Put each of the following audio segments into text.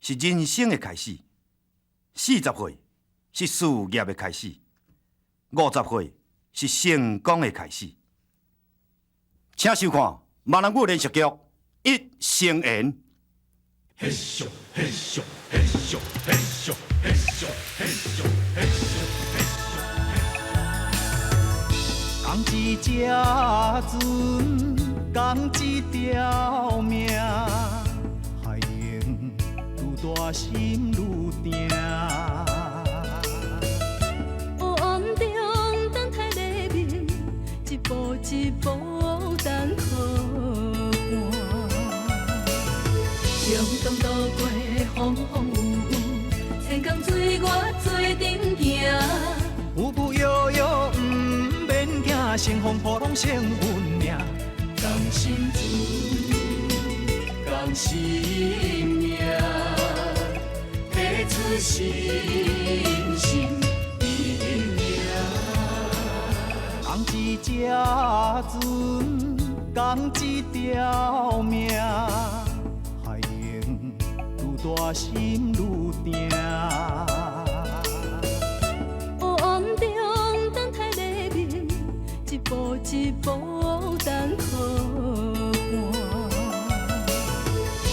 是人生的开始；40岁是事业的开始；50岁是成功的开始。请收看《闽南语连续剧》一成言。嘿咻嘿咻嘿咻嘿咻嘿咻嘿咻嘿咻嘿咻。讲一只船，讲一条命，海用愈大心愈定。黑暗中等待黎明，一步一步等靠岸。向东渡过风风雨雨，千江水我水顶行。浮浮摇摇，不免惊，乘风破浪成阮命。讲心事，讲生命，提出信心力量。讲一只船，讲一条命，海用愈大心愈定。黑暗中等待黎明，一步一步等靠岸。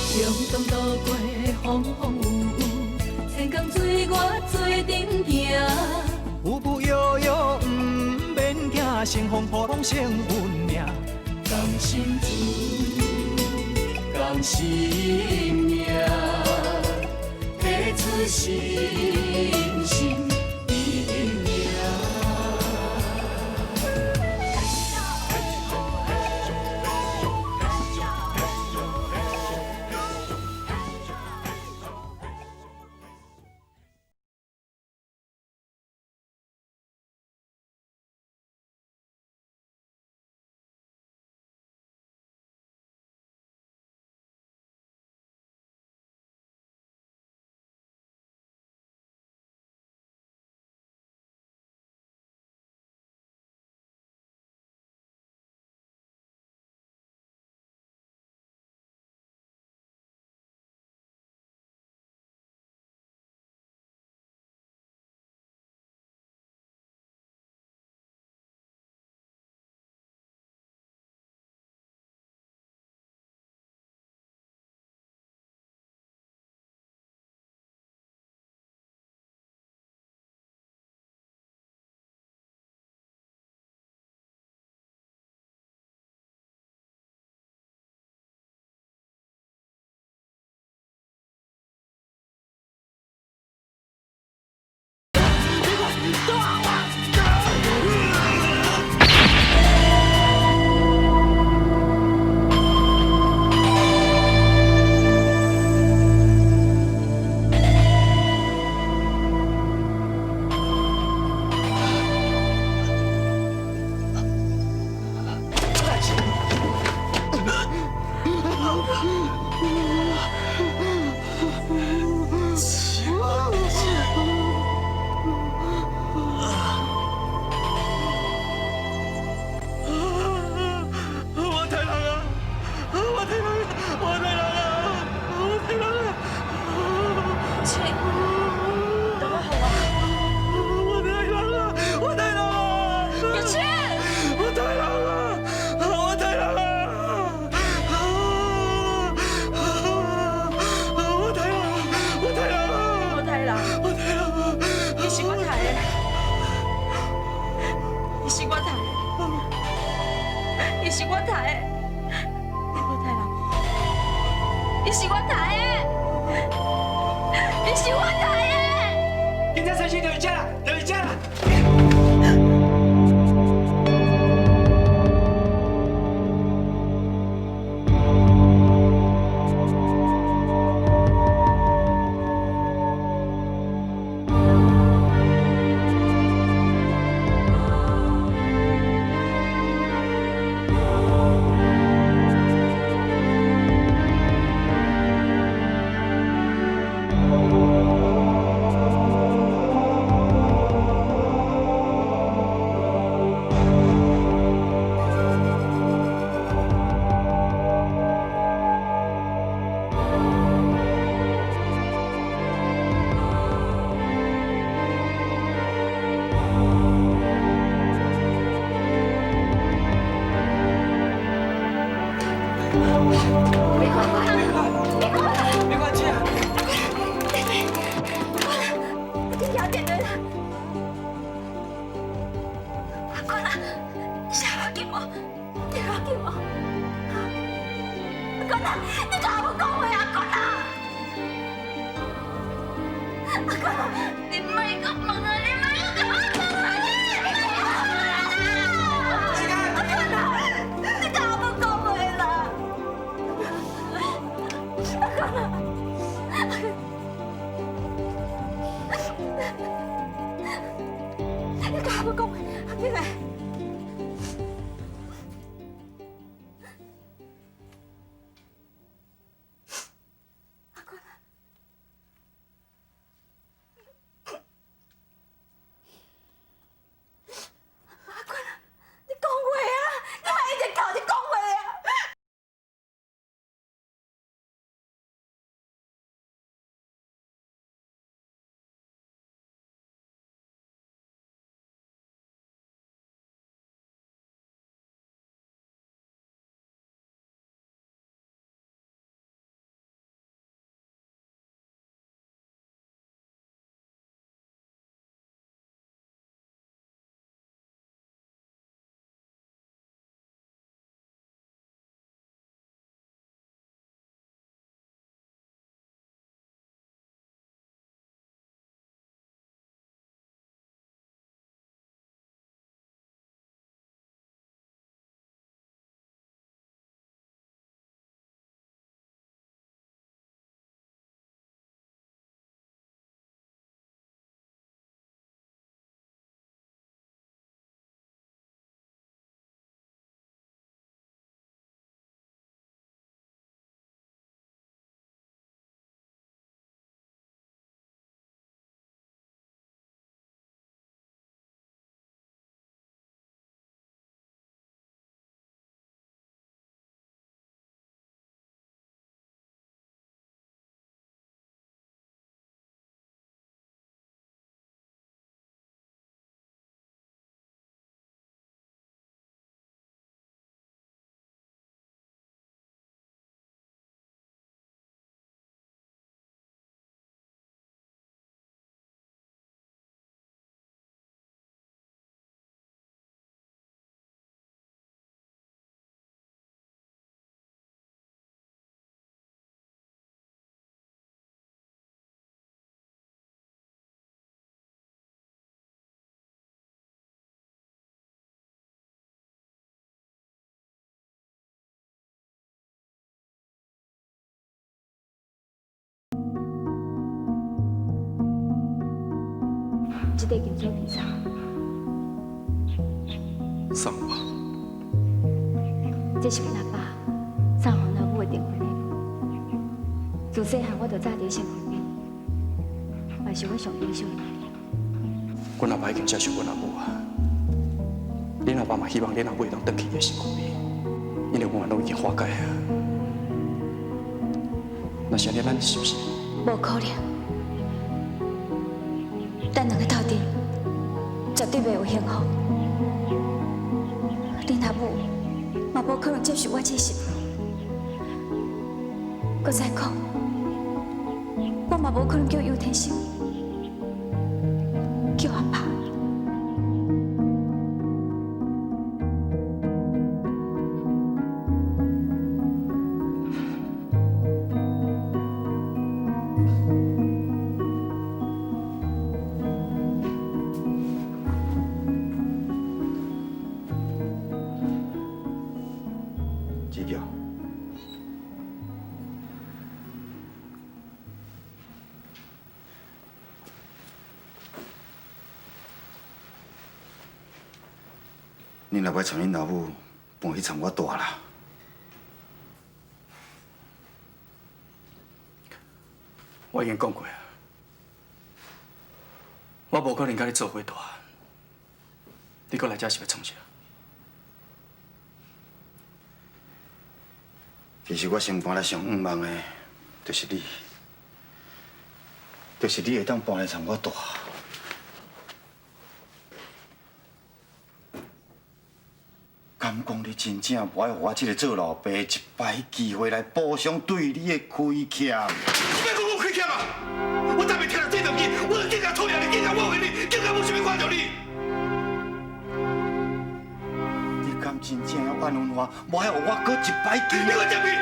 向东渡过风风雨雨，千江水我水顶行。浮浮摇摇，不免惊，乘风破浪成阮命。讲心事，讲生命，提出信心。没关系啊。你听见了？阿坤啊，你想要紧无？你要紧无？阿坤啊，你甲我讲话，阿坤啊！阿坤啊，你莫阁问啊，你莫阁甲我讲话！阿坤啊，你甲我讲话啦！阿坤啊！你甲我讲话，阿妹妹。这个叫做披萨。送我。这是阮阿爸送予老母的订婚礼物。自细汉我就早伫身躯边，嘛是阮上优秀的。阮阿爸已经接受阮阿母啊。恁阿爸嘛希望恁阿母会当回去伊的身躯边，因为我拢已经化解啊。那是安尼，咱是不是？无可能，咱两个斗阵，绝对袂有幸福。恁阿母嘛无可能接受我这媳妇。搁再讲，我嘛无可能叫尤天生，叫阿爸。子乔，你若要带恁老母搬去参我大啦，我已经讲过啊，我无可能甲你做伙大。你搁来这是要创啥？其实我心肝内上毋望的，就是你，就是你会当搬来参我大。敢敢讲你真正无爱互我这个做老爸一摆机会来补偿对你的亏欠？你要讲我亏欠啊！我昨暝听到这动机，我就更加讨厌你，更加误会你，更加无想要看到你。你敢真正要怨恨我，无爱互我搁一摆机会？你给我证明！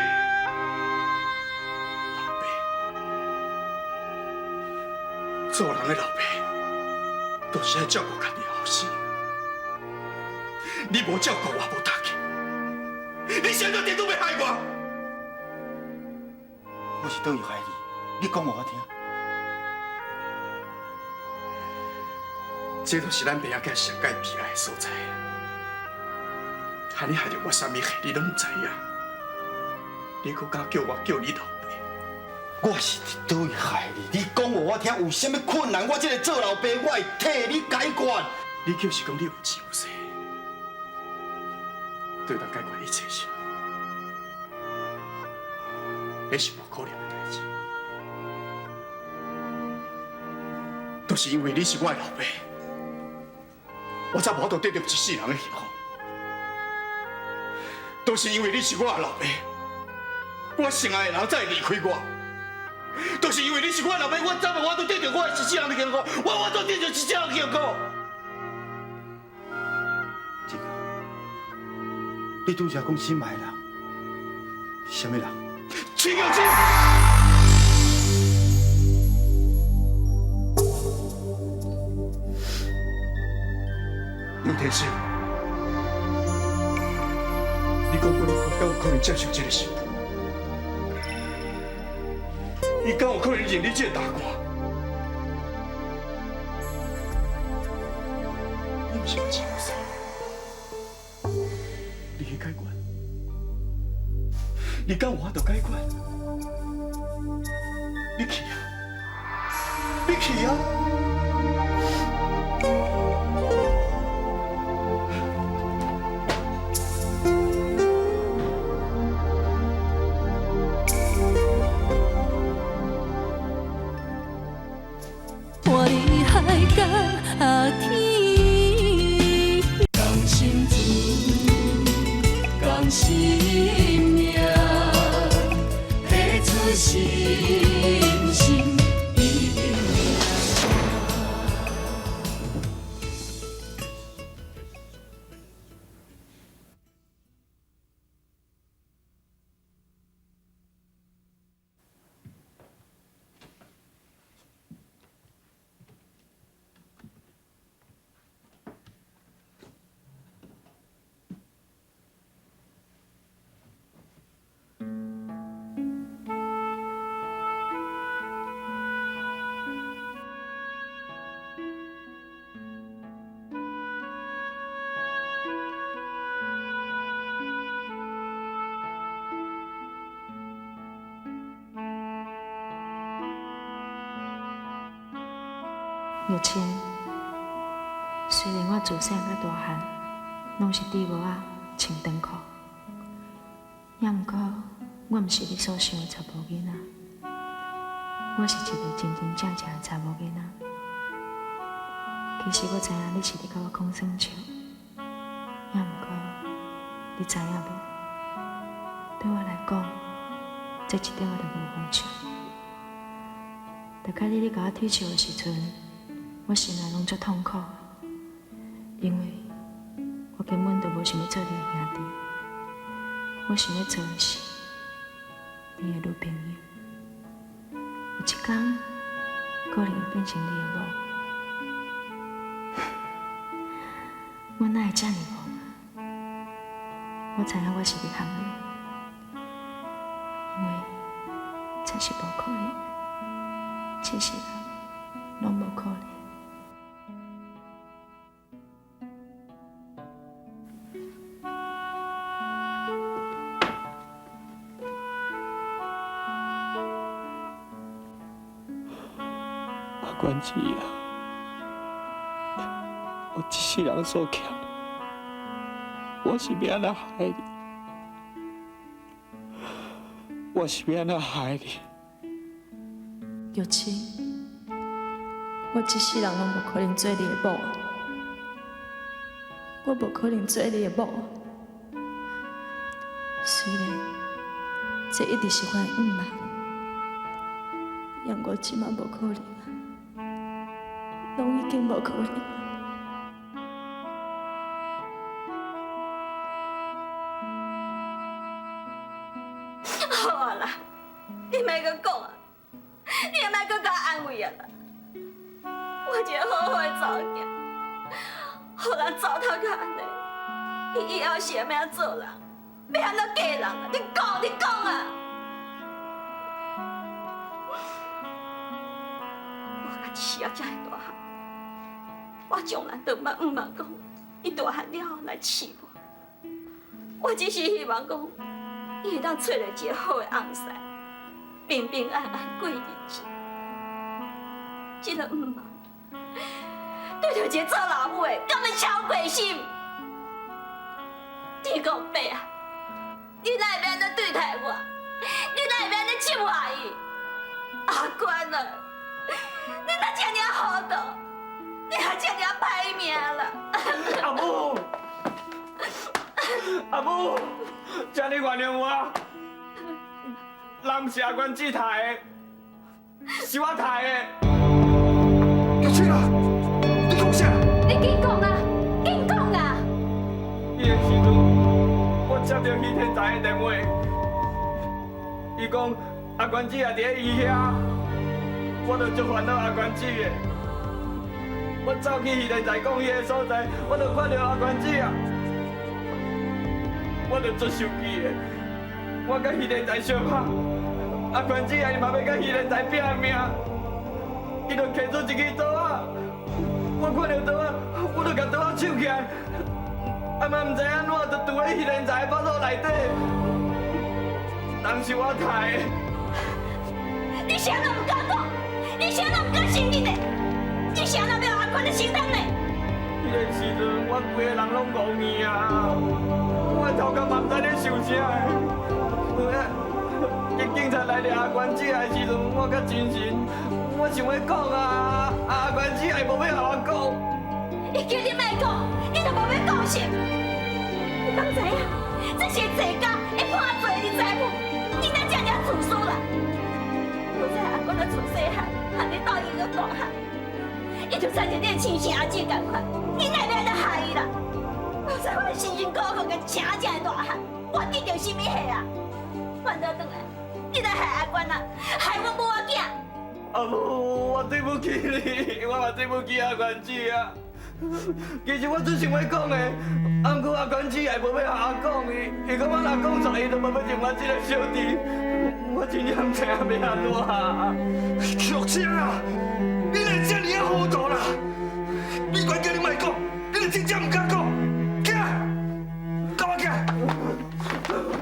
老爸，做人的老爸，都是要照顾家己的后生。你无照顾我，无搭起，你现在点都要害我。我是倒位害你？你讲互我听。这就是咱爸仔囝上界悲哀的所在。害你害着我啥物害你拢唔知影，你搁敢叫我叫你老爸？我是伫倒位害你？你讲互我听，有啥物困难，我这个做老爸，我会替你解决。你就是讲你有志有势，对咱解决一切事，那是无可能的代志。都是因为你是我的老爸，我才无法度得到一世人的幸福。都是因为你是我的老爸，我心爱的人才会离开我。都是因为你是我的老爸，我才无法度得到我的一世人的幸福，我无法度得到一世人的幸福。这个，你拄则讲心爱的人，是啥物人？秦有清。刘天师，你讲过你敢有可能接受这个媳妇？你敢有可能忍你这个大官？你不是有志有势，你去解决，你敢有法度解决？你去啊！你去啊！我的海角阿天，讲心事，讲心命，付出心心一定玉清，虽然我自细到大汉，拢是底帽仔穿长裤，也毋过我毋是你所想的查某囡仔，我是一个真真正正的查某囡仔。其实我知影你是伫甲我讲算笑，也毋过你知影无？对我来讲，这一点我都无好笑。大概你甲我推笑的时阵，我心内拢足痛苦，因为我根本就无想要做你的兄弟，我想要做的是你的女朋友。有一天，可能会变成你的某。我哪会这么懵啊？我知影我是伫害你，因为这是无可能的，这世人拢无可能。关子啊，我一世人所欠，我是要安怎害你？我是要安怎害你？玉清，我一世人拢无可能做你的某，我无可能做你的某。虽然这一直是我的愿望，但我即嘛无可能啊，拢已经无可能。好啊啦，你莫阁讲啊，你也莫阁甲我安慰啊啦。我一个好好的查某囝，互人糟蹋甲安尼，伊以后是要安怎做人？要安怎嫁人啊？你讲啊！我甲饲啊才会大汉，我从来都毋捌讲，伊大汉了后来饲我。我只是希望讲，伊会当找到一个好的翁婿，平平安安过日子。这个毋茫，对着一个做老母的，敢要超过心？你讲爸啊，你哪会安尼对待我？你哪会安尼欺负伊？阿娟啊，你哪这尔糊涂？你还这尔歹命啦！阿母，阿母，请你原谅我，人毋是阿娟姊杀的，是我杀的。玉清啊，你讲啥？你紧讲啊，紧讲啊！迄个时阵，我接到许天才的电话，伊讲阿娟姊也伫咧伊遐，我就足烦恼阿娟姊的。我走去许天才讲迄个所在，我就看到阿娟姊啊，我就足生气的。我甲许天才相拍，阿娟姊啊，伊嘛要甲许天才拼命，伊就摕出一支刀啊，我看到刀啊，我就甲刀啊抢起来。啊嘛唔知安怎，就拄喺许天才的腹肚内底，当是我杀的。你啥都唔敢讲，你啥都唔敢承认的，你啥都要阿娟的承担的。迄个时阵，我规个人拢无面啊，我的头壳嘛唔知咧想啥的。警察来抓阿娟姊的时阵，我较精神，我想要讲啊，阿娟姊也无要甲我讲。伊叫你莫讲，你就无要讲啥。你敢知影？这是济家会判罪，你知无？你哪这尔自私啦？我知阿娟的出细汉，和你到伊个大汉，伊就像一个亲生阿姐同款，你哪要安尼害伊啦？我知我辛辛苦苦个请这个大汉，我得到什么货啊？反倒转来，你来害阿娟啊，害我母仔囝。阿母，我对不起你，我嘛对不起阿娟姊啊。其实我只想要讲的，啊，不过阿娟姊也无要甲我讲，伊讲我若讲出来，伊就无要认我这个小弟，我真正唔知影要安怎。玉清啊，你连这尔糊涂啦！你管叫你莫讲，你就真正唔敢讲，行，跟我行。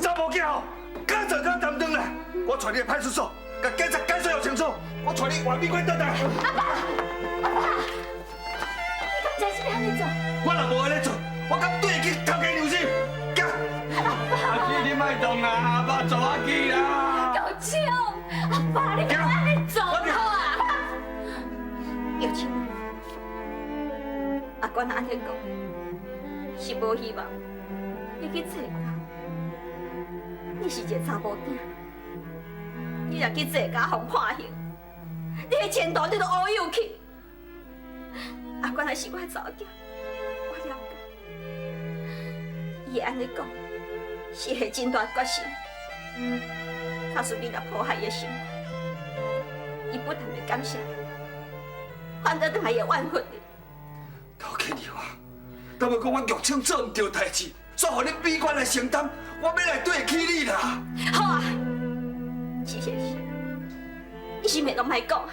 查某囝吼，敢做敢担当啦！我带你去派出所，甲警察解释要清楚。我带你往美国倒来。阿爸，阿爸。你敢真是要安尼做？我若无安尼做，我敢对去头家娘心。行。阿姊，你莫动啦，阿爸做我去啦。有枪，阿爸，你敢安尼做好啊？有枪，阿娟安尼讲，是无希望你去做家。你是一个查某囝，你若去做家，互判刑，你的前途你都乌有去。阿娟还是我的查某囝，我了解。伊会安尼讲，是下真大决心。假使你若破坏伊的生活，伊不但会感谢你，反倒更还会怨恨你。头家娘啊，敢要讲我玉清做唔对代志，煞互你美观来承担，我要来对得起你啦。好啊，这些事，你是袂拢莫讲啊？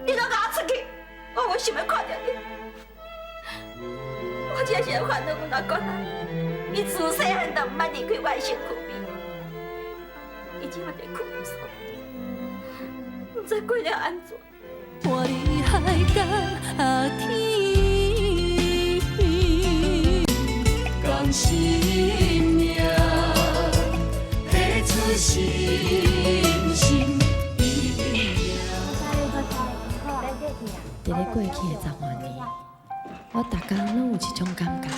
你都甲我出去，我想要看到你。我真是会烦恼阮阿娟啊！伊自细汉就唔捌离开我的身躯边，伊即马在苦所，唔知过了安怎。我厉害甲阿天，讲生命提出信心。伫咧过去的10多年，我逐天拢有一种感觉，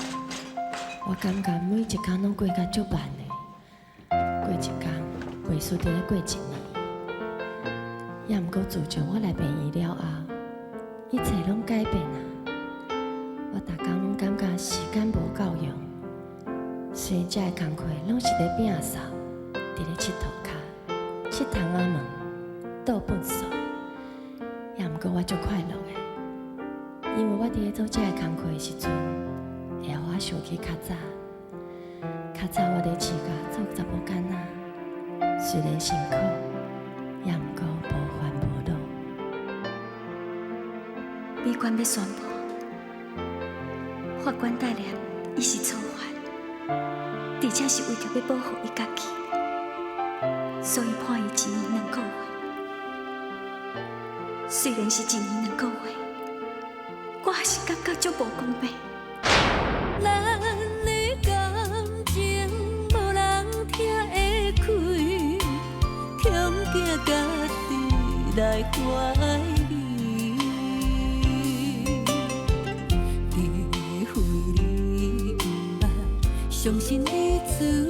我感觉每一天拢过甲足慢的，一天，袂输伫咧过一年。也毋过自从我来病院了后，一切拢改变啊！我逐工拢感觉时间无够用，虽然遮个工课拢是咧摒扫，伫咧佚佗骹、佚窗仔门、倒粪扫，也毋过我足快乐的，因为我伫咧做遮个工课的时阵，会互我想起较早。较早我伫市甲做查某囡仔，虽然辛苦，也毋过无烦无恼。美官要宣布，法官大人伊是错犯，而且是为着要保护伊家己，所以判伊1年2个月。虽然是1年2个月，我还是感觉足无公平。咱的感情无人听会开，强行家己来怀疑，除非你毋捌相信你自